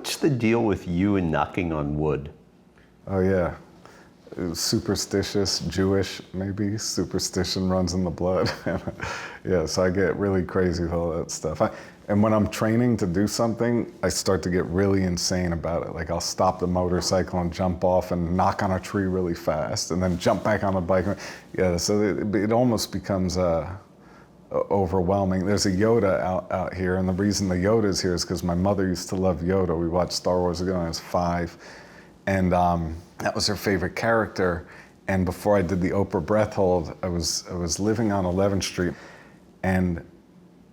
What's the deal with you and knocking on wood? Oh yeah, superstitious, Jewish maybe. Superstition runs in the blood. Yeah, so I get really crazy with all that stuff. And when I'm training to do something, I start to get really insane about it. Like I'll stop the motorcycle and jump off and knock on a tree really fast and then jump back on the bike. Yeah, so it almost becomes overwhelming. There's a Yoda out here, and the reason the Yoda is here is because my mother used to love Yoda. We watched Star Wars when I was 5, and that was her favorite character. And before I did the Oprah breath hold, I was living on 11th Street, and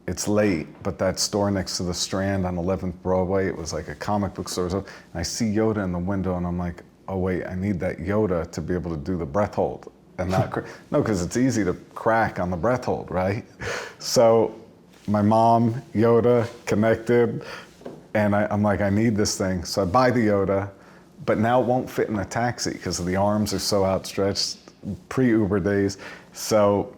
it's late, but that store next to the Strand on 11th Broadway, it was like a comic book store. And I see Yoda in the window, and I'm like, oh wait, I need that Yoda to be able to do the breath hold. And not no, because it's easy to crack on the breath hold, right? So my mom, Yoda, connected, and I'm like, I need this thing. So I buy the Yoda, but now it won't fit in a taxi because the arms are so outstretched, pre-Uber days. So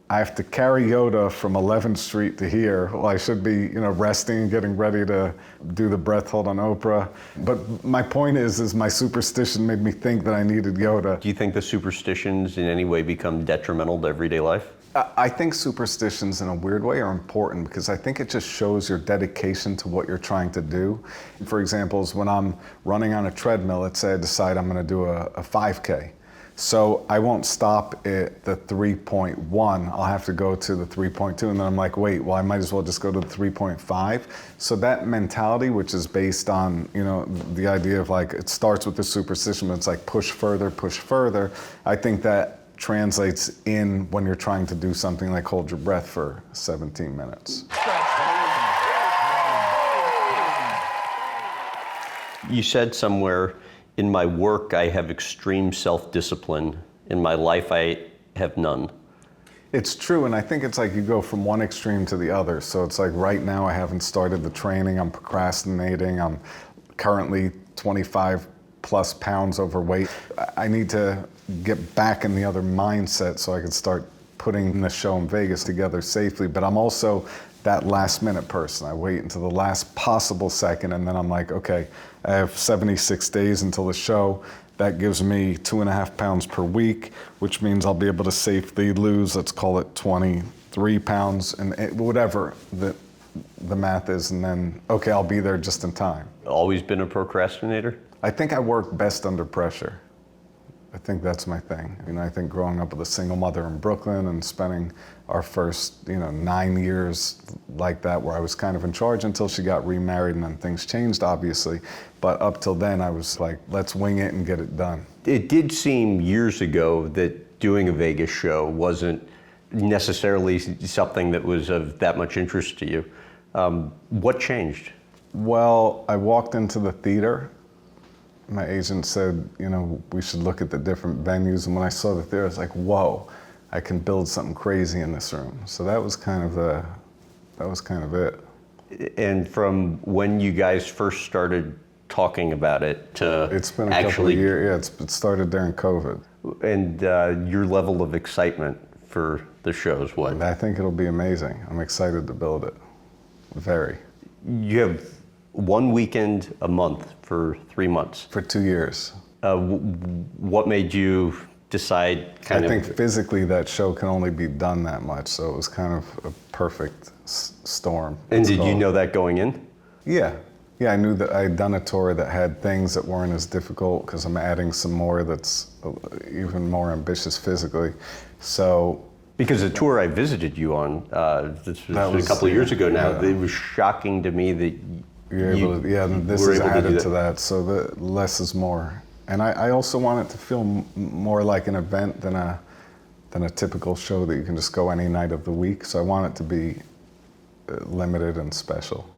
I have to carry Yoda from 11th Street to here. Well, I should be, resting and getting ready to do the breath hold on Oprah. But my point is my superstition made me think that I needed Yoda. Do you think the superstitions in any way become detrimental to everyday life? I think superstitions in a weird way are important because I think it just shows your dedication to what you're trying to do. For example, when I'm running on a treadmill, let's say I decide I'm going to do a 5K. So I won't stop at the 3.1, I'll have to go to the 3.2, and then I'm like, wait, well, I might as well just go to the 3.5. So that mentality, which is based on, the idea of like, it starts with the superstition, but it's like push further. I think that translates in when you're trying to do something like hold your breath for 17 minutes. You said somewhere, in my work, I have extreme self-discipline. In my life, I have none. It's true, and I think it's like you go from one extreme to the other. So it's like right now I haven't started the training, I'm procrastinating, I'm currently 25 plus pounds overweight. I need to get back in the other mindset so I can start putting the show in Vegas together safely. But I'm also that last minute person. I wait until the last possible second, and then I'm like, okay, I have 76 days until the show. That gives me 2.5 pounds per week, which means I'll be able to safely lose, let's call it 23 pounds, and whatever the math is, and then, okay, I'll be there just in time. Always been a procrastinator? I think I work best under pressure. I think that's my thing. I think growing up with a single mother in Brooklyn and spending our first, 9 years like that, where I was kind of in charge until she got remarried, and then things changed, obviously. But up till then, I was like, let's wing it and get it done. It did seem years ago that doing a Vegas show wasn't necessarily something that was of that much interest to you. What changed? Well, I walked into the theater. My agent said, we should look at the different venues. And when I saw the theater, I was like, whoa, I can build something crazy in this room. So that was kind of it. And from when you guys first started talking about it to it's been a couple of years. Yeah, it started during COVID. And your level of excitement for the shows, what? I think it'll be amazing. I'm excited to build it. Very. You have one weekend a month for 3 months. For 2 years. What made you decide I think physically that show can only be done that much, so it was kind of a perfect storm. And did you know that going in? Yeah, I knew that I had done a tour that had things that weren't as difficult because I'm adding some more that's even more ambitious physically. So. Because the tour I visited you on, this was a couple of years ago now, it was shocking to me that this is added to that, so the less is more. And I also want it to feel more like an event than a typical show that you can just go any night of the week. So I want it to be limited and special.